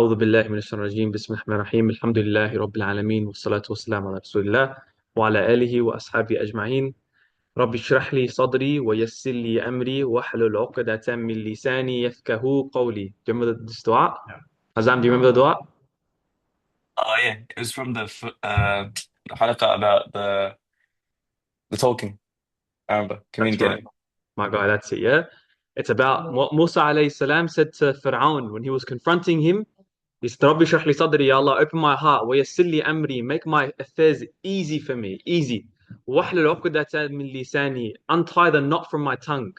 أعوذ بالله من الشيطان الرجيم بسم الله الرحمن الرحيم الحمد لله رب العالمين والصلاة والسلام على رسول الله وعلى آله وأصحابه أجمعين. رب اشرح لي صدري ويسر لي أمري واحلل عقدة من لساني يفقهوا قولي. Do you remember this dua? Yeah. Azam, do you remember the dua? Oh yeah, it was from the halaqah about the talking. I remember That's right. communicating. My guy, that's it, yeah? It's about what Musa alayhi salam said to Fir'aun when he was confronting him. He said, Rabbi shrah li sadri, Ya Allah, open my heart, wa yassir li amri, make my affairs easy for me, easy. Wahlul uqdatan min lisani, untie the knot from my tongue.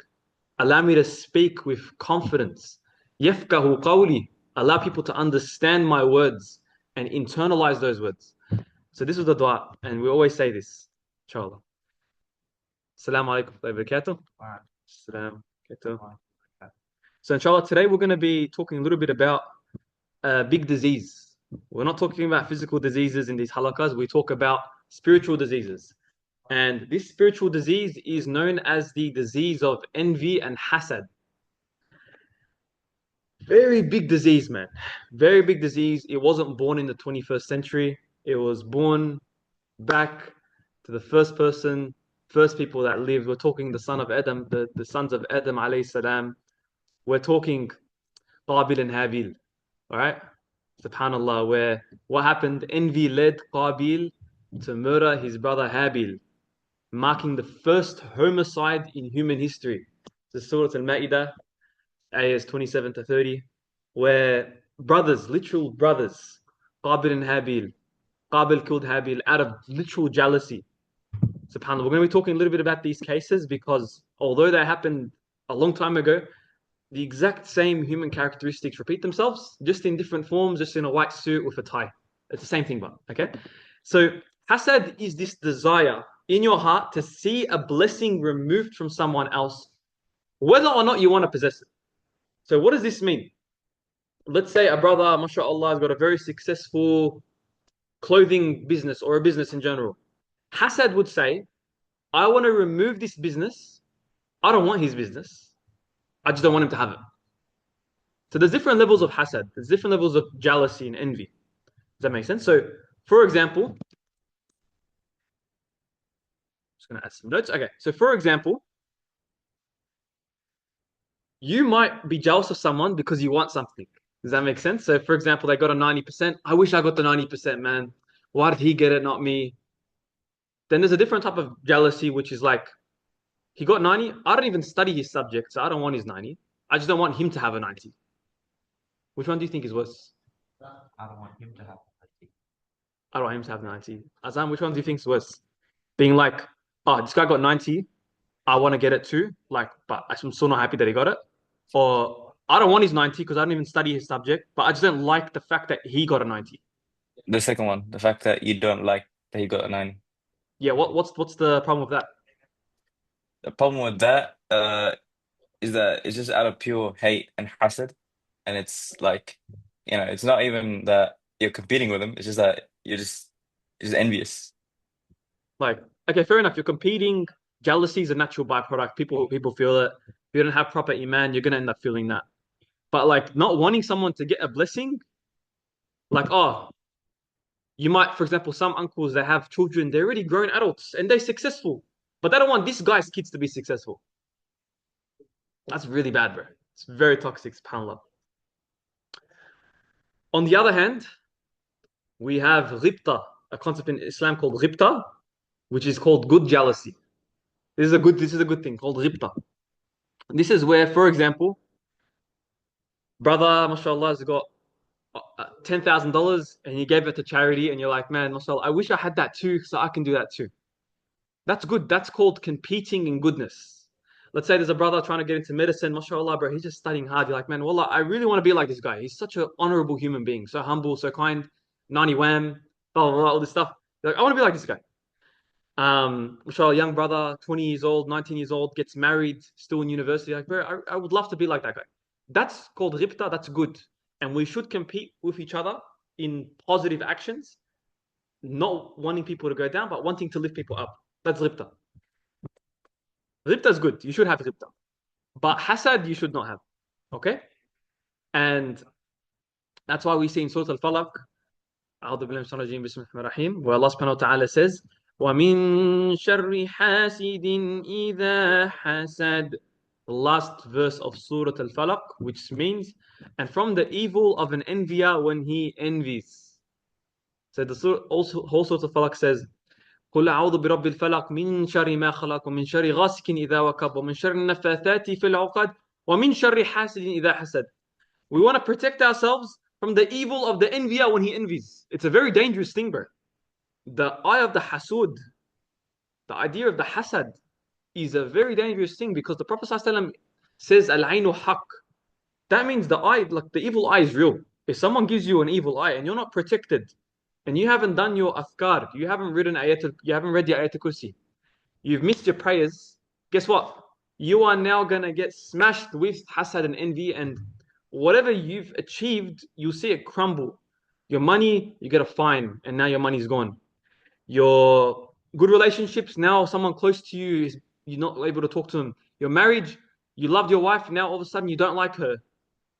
Allow me to speak with confidence. Yafqahu qawli, allow people to understand my words and internalize those words. So this is the dua, and we always say this, inshallah. Assalamu alaikum wa barakatuh. Assalamu alaikum. So inshallah, today we're going to be talking a little bit about big disease. We're not talking about physical diseases in these halakas. We talk about spiritual diseases. And this spiritual disease is known as the disease of envy and hasad. Very big disease, man. Very big disease. It wasn't born in the 21st century. It was born back to the first people that lived. We're talking the son of Adam, the sons of Adam alayhi salam. We're talking Qabil and Habil. All right? Subhanallah, where what happened? Envy led Qabil to murder his brother Habil, marking the first homicide in human history. This is Surah Al-Ma'idah, ayahs 27 to 30, where brothers, literal brothers, Qabil and Habil, Qabil killed Habil out of literal jealousy. SubhanAllah. We're going to be talking a little bit about these cases because although they happened a long time ago, the exact same human characteristics repeat themselves, just in different forms, just in a white suit with a tie. It's the same thing, but okay. So hasad is this desire in your heart to see a blessing removed from someone else, whether or not you want to possess it. So what does this mean? Let's say a brother, mashallah, has got a very successful clothing business or a business in general. Hasad would say, I want to remove this business. I don't want his business. I just don't want him to have it. So there's different levels of hasad. There's different levels of jealousy and envy. Does that make sense? So, for example, I'm just going to add some notes. Okay. So, for example, you might be jealous of someone because you want something. Does that make sense? So, for example, they got a 90%. I wish I got the 90%, man. Why did he get it, not me? Then there's a different type of jealousy, which is like, he got 90. I don't even study his subject, so I don't want his 90. I just don't want him to have a 90. Which one do you think is worse? I don't want him to have. I don't want him to have 90. Azam, which one do you think is worse? Being like, oh, this guy got 90. I want to get it too. Like, but I'm still not happy that he got it. Or I don't want his 90 because I don't even study his subject, but I just don't like the fact that he got a 90. The second one, the fact that you don't like that he got a 90. Yeah, what's the problem with that? The problem with that is that it's just out of pure hate and hasad, and it's like, it's not even that you're competing with him. It's just that you're just envious. Like, okay, fair enough. You're competing. Jealousy is a natural byproduct. People feel it. If you don't have proper iman, you're gonna end up feeling that. But like not wanting someone to get a blessing, like, oh, you might, for example, some uncles that have children, they're already grown adults and they're successful, but they don't want this guy's kids to be successful. That's really bad, bro. It's very toxic, subhanAllah. On the other hand, we have ghibta, a concept in Islam called ghibta, which is called good jealousy. This is a good thing called ghibta. This is where, for example, brother, mashallah, has got $10,000 and he gave it to charity, and you're like, man, mashallah, I wish I had that too, so I can do that too. That's good. That's called competing in goodness. Let's say there's a brother trying to get into medicine, mashallah, bro, he's just studying hard. You're like, man, wallah, I really want to be like this guy. He's such an honorable human being, so humble, so kind, 90 wham, blah, blah, blah, all this stuff. You're like, I want to be like this guy. Mashallah, young brother, 20 years old, 19 years old, gets married, still in university. Like, bro, I would love to be like that guy. That's called ribta. That's good. And we should compete with each other in positive actions, not wanting people to go down, but wanting to lift people up. That's ribta. Ribta is good. You should have ribta. But hasad, you should not have. Okay? And That's why we see in Surah Al-Falaq, أعوذ بالله من الشيطان الرجيم بسم الله الرحمن الرحيم, where Allah subhanahu wa ta'ala says, وَمِن شَرِّ حَاسِدٍ إِذَا حَسَدَ. The last verse of Surah Al-Falaq, which means, and from the evil of an envier when he envies. So the surah, also, whole Surah Al-Falaq says, قل أعوذ برب الفلق من شر ما خلق ومن شر غاسق إذا وقب ومن شر النفاثات في العقد ومن شر حاسد إذا حسد. We want to protect ourselves from the evil of the envier when he envies. It's a very dangerous thing, bro. The eye of the hasud, the idea of the hasad, is a very dangerous thing because the Prophet ﷺ says, Al-ainu haq. That means the eye, like the evil eye is real. If someone gives you an evil eye and you're not protected, and you haven't done your afkar, you haven't you haven't read the ayat al-kursi, you've missed your prayers, guess what? You are now gonna get smashed with hasad and envy, and whatever you've achieved, you'll see it crumble. Your money, you get a fine, and now your money's gone. Your good relationships, now someone close to you is you're not able to talk to them. Your marriage, you loved your wife, now all of a sudden you don't like her.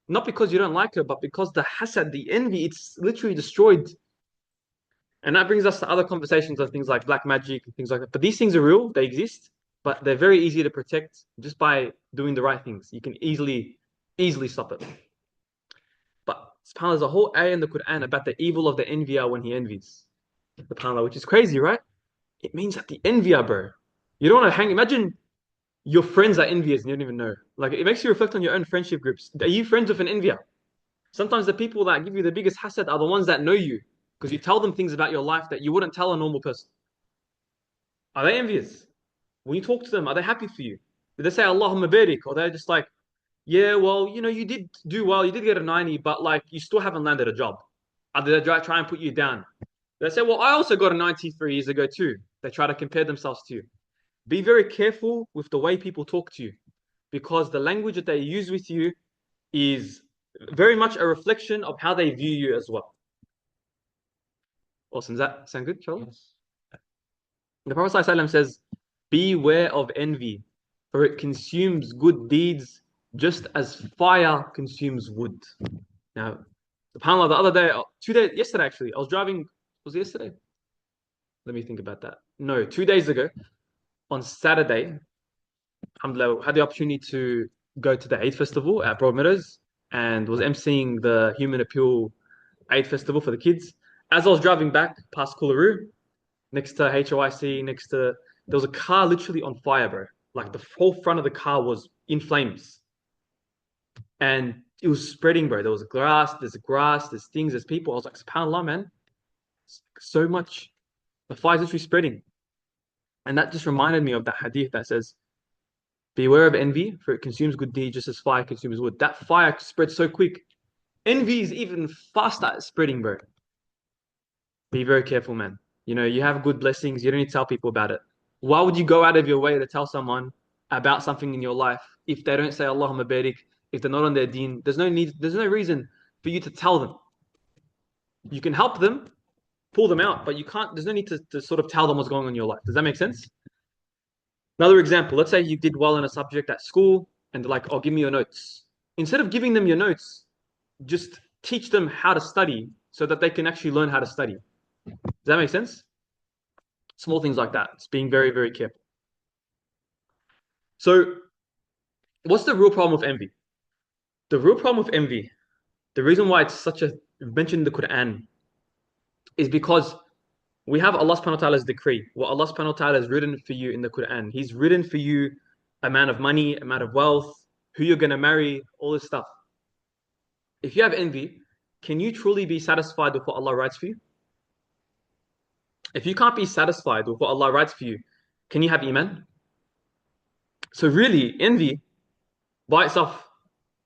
Not because you don't like her, but because the hasad, the envy, it's literally destroyed. And that brings us to other conversations of things like black magic and things like that. But these things are real, they exist, but they're very easy to protect just by doing the right things. You can easily stop it. But subhanAllah, there's a whole ayah in the Quran about the evil of the envier when he envies. SubhanAllah, which is crazy, right? It means that the envier, bro. You don't want to hang. Imagine your friends are envious and you don't even know. Like it makes you reflect on your own friendship groups. Are you friends with an envier? Sometimes the people that give you the biggest hasad are the ones that know you because you tell them things about your life that you wouldn't tell a normal person. Are they envious? When you talk to them, are they happy for you? Did they say Allahumma barik? Or they're just like, yeah, well, you did do well, you did get a 90, but like you still haven't landed a job. Or did they try and put you down? They say, well, I also got a 90 3 years ago too. They try to compare themselves to you. Be very careful with the way people talk to you because the language that they use with you is very much a reflection of how they view you as well. Awesome. Does that sound good, Charles? Yes. The Prophet ﷺ says, beware of envy, for it consumes good deeds just as fire consumes wood. Now, subhanAllah, the other day, 2 days, yesterday actually, I was driving, was it yesterday? Let me think about that. No, 2 days ago, on Saturday, alhamdulillah, had the opportunity to go to the Eid festival at Broadmeadows and was emceeing the Human Appeal Eid festival for the kids. As I was driving back past Coolaroo, next to HOIC, there was a car literally on fire, bro. Like the whole front of the car was in flames. And it was spreading, bro. There was grass, there's things, there's people. I was like, subhanAllah, man. So much. The fire's literally spreading. And that just reminded me of that hadith that says, beware of envy, for it consumes good deeds just as fire consumes wood. That fire spreads so quick. Envy is even faster at spreading, bro. Be very careful, man. You have good blessings. You don't need to tell people about it. Why would you go out of your way to tell someone about something in your life if they don't say Allahumma barik, if they're not on their deen? There's no reason for you to tell them. You can help them, pull them out, but you can't, there's no need to sort of tell them what's going on in your life. Does that make sense? Another example, let's say you did well in a subject at school and they're like, oh, give me your notes. Instead of giving them your notes, just teach them how to study so that they can actually learn how to study. Does that make sense? Small things like that. It's being very, very careful. So, what's the real problem with envy? The real problem with envy, the reason why it's such a mentioned in the Quran, is because we have Allah subhanahu wa ta'ala's decree. What Allah subhanahu wa ta'ala has written for you in the Quran. He's written for you amount of money, amount of wealth, who you're going to marry, all this stuff. If you have envy, can you truly be satisfied with what Allah writes for you? If you can't be satisfied with what Allah writes for you, can you have iman? So really, envy by itself,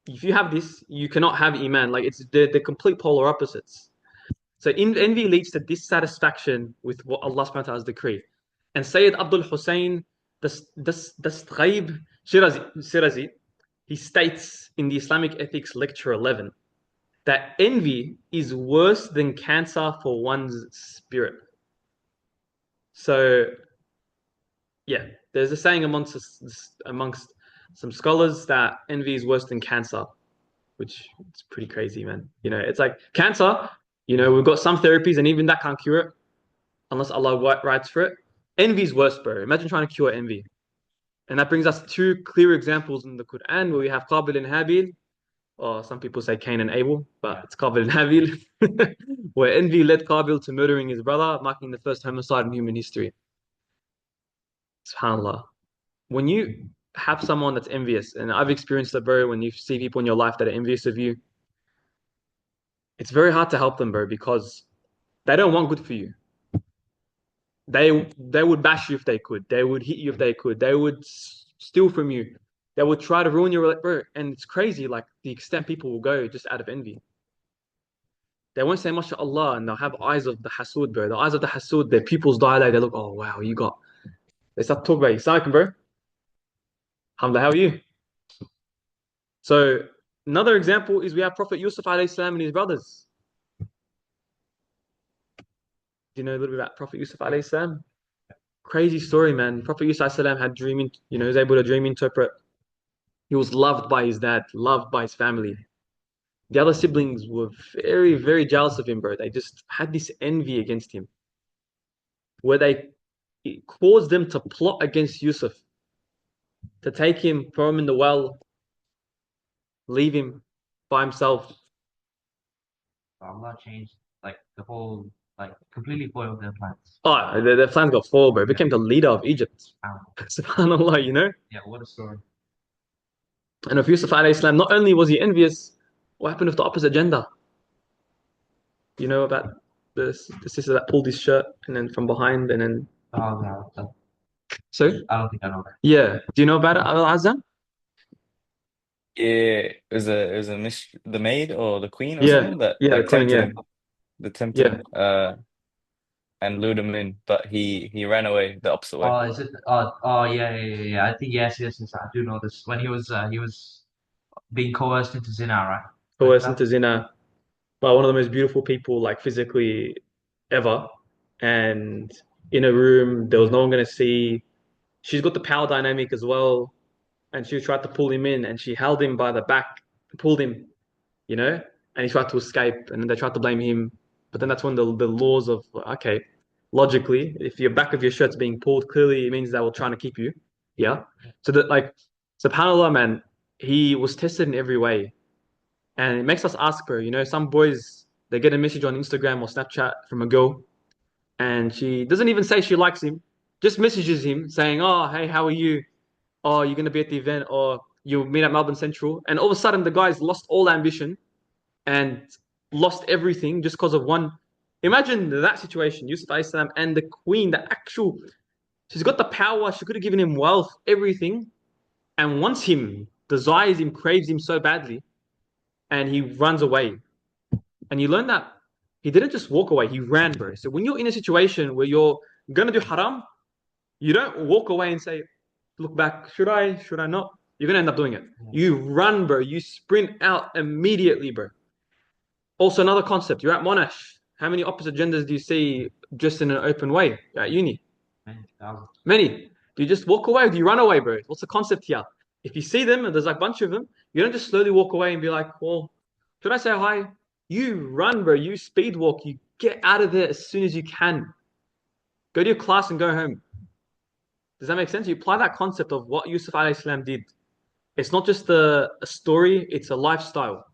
if you have this, you cannot have iman. Like it's the complete polar opposites. So envy leads to dissatisfaction with what Allah subhanahu wa ta'ala has decreed. And Sayyid Abdul Hussein Dastghaib Shirazi, he states in the Islamic Ethics Lecture 11 that envy is worse than cancer for one's spirit. So, yeah, there's a saying amongst some scholars that envy is worse than cancer. which is pretty crazy, man. It's like cancer. We've got some therapies, and even that can't cure it unless Allah writes for it. Envy's worse, bro. Imagine trying to cure envy. And that brings us two clear examples in the Quran where we have Qabil and Habil, or some people say Cain and Abel, but it's Qabil and Habil, where envy led Qabil to murdering his brother, marking the first homicide in human history. SubhanAllah. When you have someone that's envious, and I've experienced it, bro, when you see people in your life that are envious of you, it's very hard to help them, bro, because they don't want good for you. They would bash you if they could. They would hit you if they could. They would steal from you. They would try to ruin your bro. And it's crazy, like the extent people will go just out of envy. They won't say MashaAllah, and they'll have eyes of the hasud, bro. The eyes of the hasud, their pupils dilate. They look, oh wow, you got. They start talking about you. Assalamualaikum, bro. Alhamdulillah, how are you? So another example is we have Prophet Yusuf alayhi salam and his brothers. Do you know a little bit about Prophet Yusuf alayhi salam? Crazy story, man. Prophet Yusuf alayhi salam had dreaming, was able to dream interpret. He was loved by his dad, loved by his family. The other siblings were very, very jealous of him, bro. They just had this envy against him, where it caused them to plot against Yusuf, to take him, throw him in the well, leave him by himself. Allah changed like the whole, like completely foiled their plans. Oh, their plans got foiled, bro. He became the leader of Egypt. SubhanAllah, Yeah, what a story. And of Yusuf alayhi salam, not only was he envious, what happened with the opposite gender? You know about the sister that pulled his shirt and then from behind and then. Oh, no. So? I don't think I know that. Yeah. Do you know about it, Al Azam? Yeah, the maid or the queen or Yeah. something that Yeah, the like queen, tempted yeah. him, that tempted Yeah. him, and lured him in, but he ran away the opposite way. Oh, is it? Oh, yeah. I think yes. I do know this. When he was being coerced into zina, right? Coerced into zina by one of the most beautiful people, like physically ever. And in a room, there was no one going to see. She's got the power dynamic as well. And she tried to pull him in and she held him by the back, pulled him, and he tried to escape. And then they tried to blame him. But then that's when the laws of, okay, logically, if your back of your shirt's being pulled, clearly it means they were trying to keep you. Yeah. So that, like, subhanAllah, man, he was tested in every way. And it makes us ask her, some boys, they get a message on Instagram or Snapchat from a girl, and she doesn't even say she likes him, just messages him saying, oh, hey, how are you? Oh, you're going to be at the event, or you'll meet at Melbourne Central. And all of a sudden, the guy's lost all ambition and lost everything just because of one. Imagine that situation, Yusuf Islam and the queen, the actual, she's got the power, she could have given him wealth, everything, and wants him, desires him, craves him so badly, and he runs away. And you learn that he didn't just walk away, he ran, bro. So when you're in a situation where you're gonna do haram, you don't walk away and say, look back, should I not? You're gonna end up doing it. You run, bro. You sprint out immediately, bro. Also, another concept. You're at Monash. How many opposite genders do you see just in an open way? You're at uni. Many. Do you just walk away or do you run away, bro? What's the concept here? If you see them and there's like a bunch of them, you don't just slowly walk away and be like, well, should I say hi? You run, bro. You speed walk. You get out of there as soon as you can. Go to your class and go home. Does that make sense? You apply that concept of what Yusuf alayhi salam did. It's not just a story, it's a lifestyle.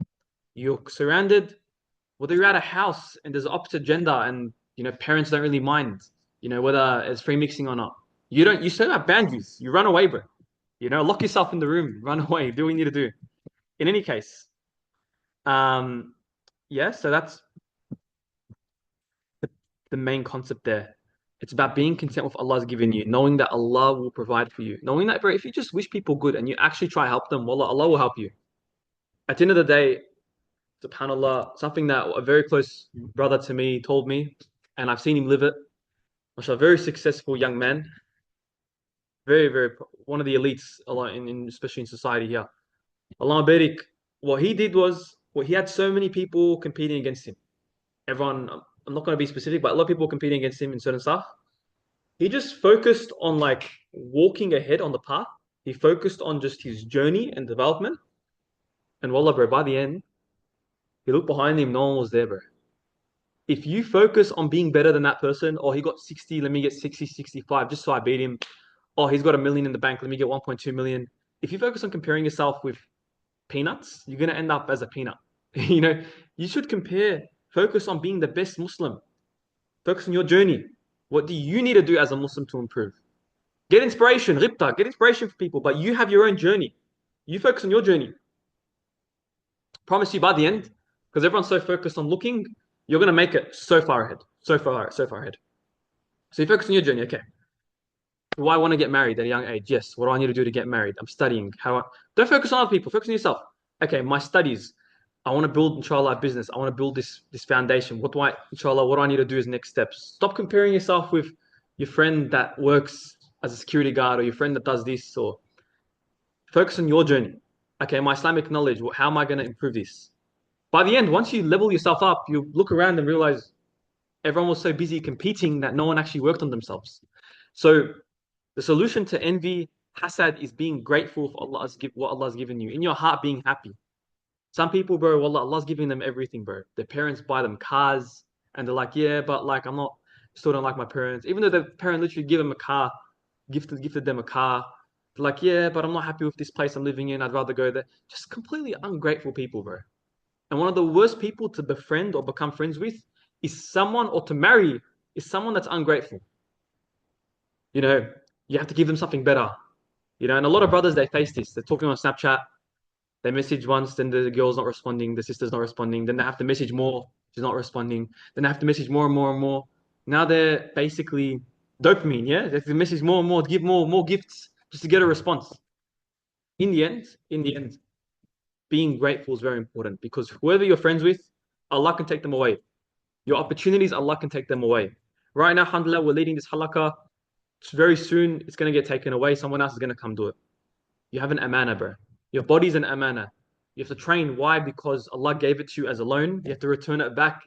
You're surrounded, whether you're at a house and there's an opposite gender and parents don't really mind, whether it's free mixing or not. You set up boundaries. You run away, bro. Lock yourself in the room, run away, do what you need to do. In any case, yeah, so that's the main concept there. It's about being content with Allah's given you, knowing that Allah will provide for you, knowing that, bro, if you just wish people good and you actually try to help them, wallah, Allah will help you. At the end of the day, subhanAllah, something that a very close brother to me told me, and I've seen him live it. A very successful young man, very, very one of the elites, especially in society here. Allah barik. What he did was, he had so many people competing against him. Everyone, I'm not going to be specific, but a lot of people competing against him in certain stuff. He just focused on like walking ahead on the path. He focused on just his journey and development. And wallah, bro, by the end, he looked behind him, no one was there, bro. If you focus on being better than that person, oh, he got 60, let me get 60, 65, just so I beat him. Oh, he's got 1 million in the bank, let me get 1.2 million. If you focus on comparing yourself with peanuts, you're going to end up as a peanut. You know, you should focus on being the best Muslim. Focus on your journey. What do you need to do as a Muslim to improve? Get inspiration, ribta, get inspiration for people, but you have your own journey. You focus on your journey. Promise you by the end, because everyone's so focused on looking, you're going to make it so far ahead. So far ahead. So you focus on your journey. Okay. Do I want to get married at a young age? Yes. What do I need to do to get married? I'm studying. Don't focus on other people. Focus on yourself. Okay, my studies. I want to build, inshallah, a business. I want to build this foundation. Inshallah, what do I need to do as next steps? Stop comparing yourself with your friend that works as a security guard or your friend that does this, or focus on your journey. Okay, my Islamic knowledge, how am I going to improve this? By the end, once you level yourself up, you look around and realize everyone was so busy competing that no one actually worked on themselves. So the solution to envy, hasad, is being grateful for what Allah's given you. In your heart, being happy. Some people, bro, Allah's giving them everything, bro. Their parents buy them cars, and they're like, yeah, but like still don't like my parents. Even though the parent literally give them a car, gifted them a car. They're like, yeah, but I'm not happy with this place I'm living in. I'd rather go there. Just completely ungrateful people, bro. And one of the worst people to befriend or become friends with is someone, or to marry, is someone that's ungrateful. You know, you have to give them something better. You know, and a lot of brothers, they face this. They're talking on Snapchat. They message once, then the girl's not responding, the sister's not responding. Then they have to message more, she's not responding. Then they have to message more and more and more. Now they're basically dopamine, yeah? They have to message more and more, give more gifts just to get a response. In the end, being grateful is very important, because whoever you're friends with, Allah can take them away. Your opportunities, Allah can take them away. Right now, alhamdulillah, we're leading this halaqah. Very soon, it's going to get taken away. Someone else is going to come do it. You have an amana, bro. Your body's an amana. You have to train. Why? Because Allah gave it to you as a loan. You have to return it back,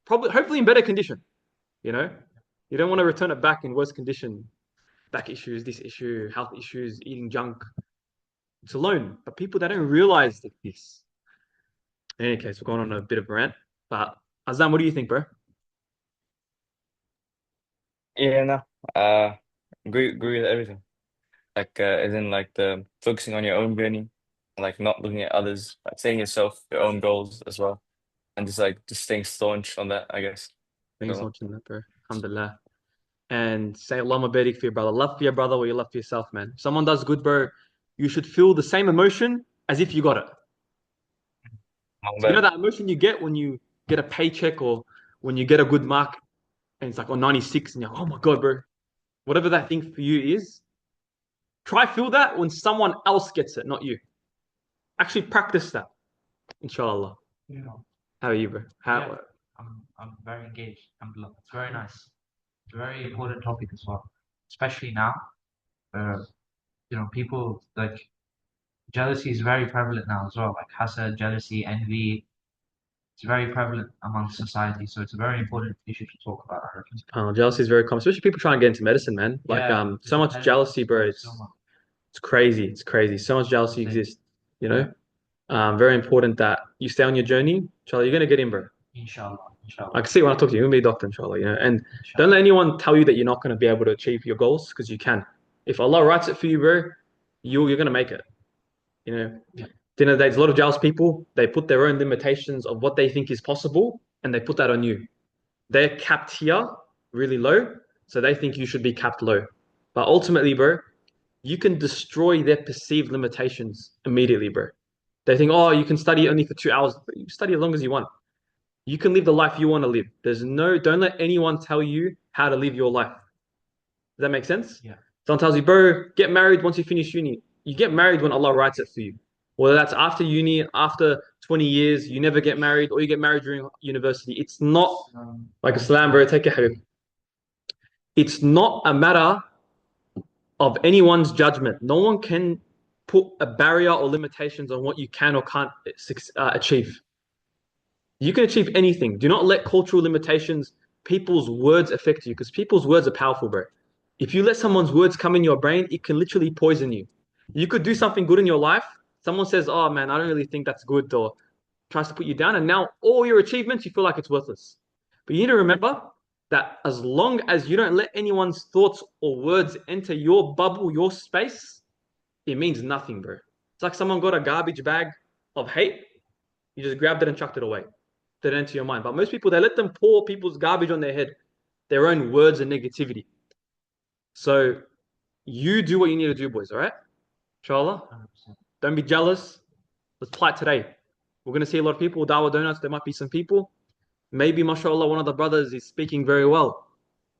hopefully in better condition. You know, you don't want to return it back in worse condition. Back issues, this issue, health issues, eating junk. It's a loan, but people, they don't realize this. In any case, we're going on a bit of a rant. But Azam, what do you think, bro? Yeah, no. Agree with everything. Like, as in like the focusing on your own journey, like not looking at others, like setting yourself your own goals as well, and just staying staunch on that, I guess. Thanks so So, much on that, bro. Alhamdulillah. And say Allahumma barik for your brother. Love for your brother what you love for yourself, man. If someone does good, bro, you should feel the same emotion as if you got it. long So you know back. that emotion you get when you get a paycheck, or when you get a good mark and it's like on 96 and you're like, oh my God, bro. Whatever that thing for you is, try feel that when someone else gets it, not you. Actually practice that, inshallah. Yeah. How are you, bro? Yeah, I'm very engaged. It's very nice. It's a very important topic as well, especially now. People like jealousy is very prevalent now as well. Like hasad, jealousy, envy. It's very prevalent among society. So it's a very important issue to talk about, I reckon. Jealousy is very common, especially people trying to get into medicine, man. Like, Yeah, the so much jealousy, bro. competitiveness so much. It's crazy. It's crazy. So much jealousy Insane. exists, you know? Very important that you stay on your journey. Inshallah, you're gonna get in, bro. Inshallah, I inshallah, can see when I talk to you, you're gonna be a doctor, inshallah, you know. And don't inshallah. let anyone tell you that you're not gonna be able to achieve your goals, because you can. If Allah writes it for you, bro, you're gonna make it. You know. Yeah. At the end of the day, there's a lot of jealous people. They put their own limitations of what they think is possible, and they put that on you. They're capped here, really low, so they think you should be capped low. But ultimately, bro, you can destroy their perceived limitations immediately, bro. They think, oh, you can study only for 2 hours. You study as long as you want. You can live the life you want to live. Don't let anyone tell you how to live your life. Does that make sense? Yeah. Someone tells you, bro, get married once you finish uni. You get married when Allah writes it for you. Whether that's after uni, after 20 years, you never get married, or you get married during university. It's not like Islam, bro. Take a habit. It's not a matter of anyone's judgment. No one can put a barrier or limitations on what you can or can't achieve. You can achieve anything. Do not let cultural limitations, people's words affect you, because people's words are powerful, bro. If you let someone's words come in your brain, it can literally poison you. You could do something good in your life, Someone says, "Oh man, I don't really think that's good," or tries to put you down, and now all your achievements, you feel like it's worthless. But you need to remember that as long as you don't let anyone's thoughts or words enter your bubble, your space, it means nothing, bro. It's like someone got a garbage bag of hate, you just grabbed it and chucked it away. Didn't enter your mind. But most people, they let them pour people's garbage on their head, their own words and negativity. So you do what you need to do, boys, all right? Inshallah. 100%. Don't be jealous. Let's play it today. We're going to see a lot of people, Dawah Donuts. There might be some people. Maybe, mashallah, one of the brothers is speaking very well.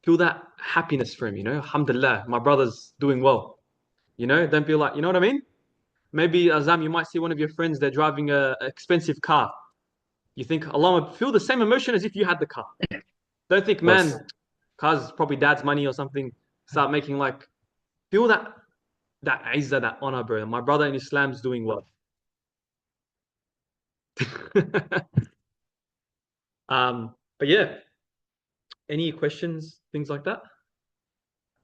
Feel that happiness for him, you know? Alhamdulillah, my brother's doing well. You know, don't be like, you know what I mean? Maybe, Azam, you might see one of your friends, they're driving a expensive car. You think Allah would feel the same emotion as if you had the car. Don't think, course. man, car's probably dad's money or something. Start making like, feel that izzah, that honor, bro. My brother in Islam's doing well. But yeah, any questions, things like that?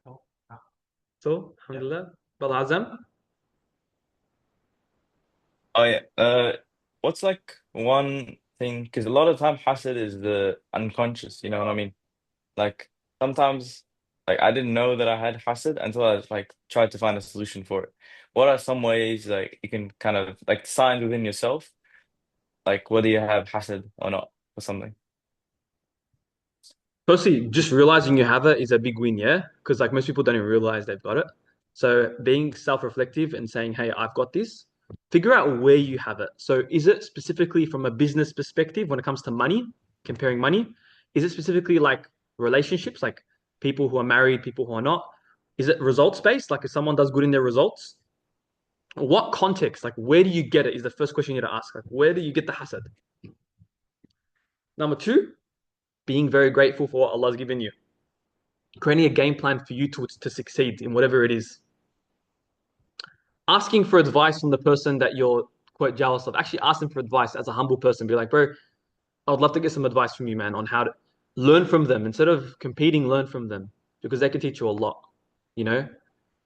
Oh, ah, So, alhamdulillah. Brother Azam? Oh yeah. What's like one thing? Because a lot of time, hasad is the unconscious. You know what I mean? Like sometimes, like I didn't know that I had hasad until I like tried to find a solution for it. What are some ways like you can kind of like signs within yourself, like whether you have hasad or not or something? Firstly, just realizing you have it is a big win, yeah? Because like most people don't even realize they've got it. So being self-reflective and saying, hey, I've got this, figure out where you have it. So is it specifically from a business perspective when it comes to money, comparing money? Is it specifically like relationships, like people who are married, people who are not? Is it results based? Like if someone does good in their results, what context, like where do you get it is the first question you need to ask. Like where do you get the hasad? Number two, being very grateful for what Allah's given you. Creating a game plan for you to succeed in whatever it is. Asking for advice from the person that you're quite jealous of. Actually ask them for advice as a humble person. Be like, bro, I would love to get some advice from you, man, on how to learn from them. Instead of competing, learn from them. Because they can teach you a lot, you know?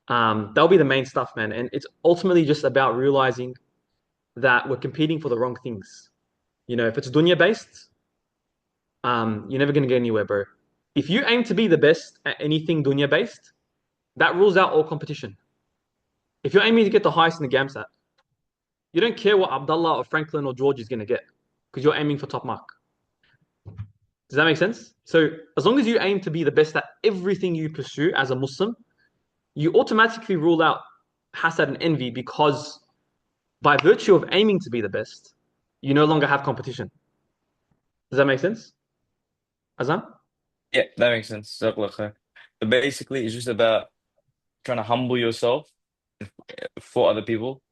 That'll be the main stuff, man. And it's ultimately just about realizing that we're competing for the wrong things. You know, if it's dunya based, you're never gonna get anywhere, bro. If you aim to be the best at anything dunya based, that rules out all competition. If you're aiming to get the highest in the GAMSAT, you don't care what Abdullah or Franklin or George is gonna get because you're aiming for top mark. Does that make sense? So as long as you aim to be the best at everything you pursue as a Muslim, you automatically rule out hasad and envy because by virtue of aiming to be the best, you no longer have competition. Does that make sense? Azam? Yeah, that makes sense. Jazakallah khair. But basically, it's just about trying to humble yourself for other people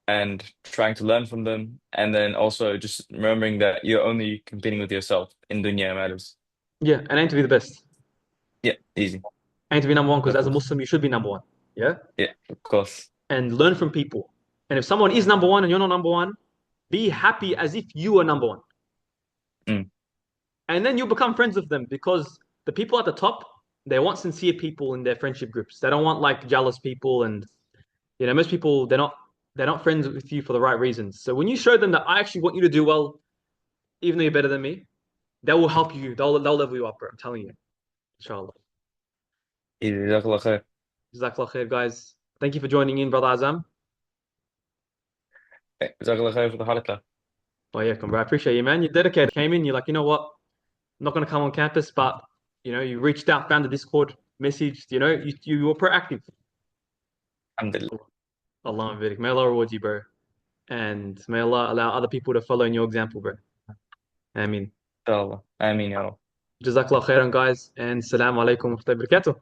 and trying to learn from them, and then also just remembering that you're only competing with yourself in dunya matters. Yeah, and aim to be the best. Yeah, easy. Aim to be number one because as a Jazakallah. Muslim, you should be number one. Yeah? Yeah, of course. And learn from people. And if someone is number one and you're not number one, be happy as if you are number one. Mm. And then you'll become friends with them because the people at the top, they want sincere people in their friendship groups. They don't want like jealous people and most people they're not friends with you for the right reasons. So when you show them that I actually want you to do well, even though you're better than me, they will help you. They'll level you up, bro. I'm telling you. Inshallah. Easy. Jazakallah khair. Jazakallah khair, guys. Thank you for joining in, brother Azam. Jazakallah khair for the halaqah. Oh yeah, bro. I appreciate you, man. You're dedicated. Came in, you're like, you know what? I'm not gonna come on campus, but you reached out, found the Discord, messaged, you were proactive. Alhamdulillah. Allah Barik. May Allah reward you, bro. And may Allah allow other people to follow in your example, bro. Ameen. Inshallah. Ameen, ya Rabb. Jazakallah khairan, guys. And Assalamu alaikum wa rahmatullahi wa barakatuh.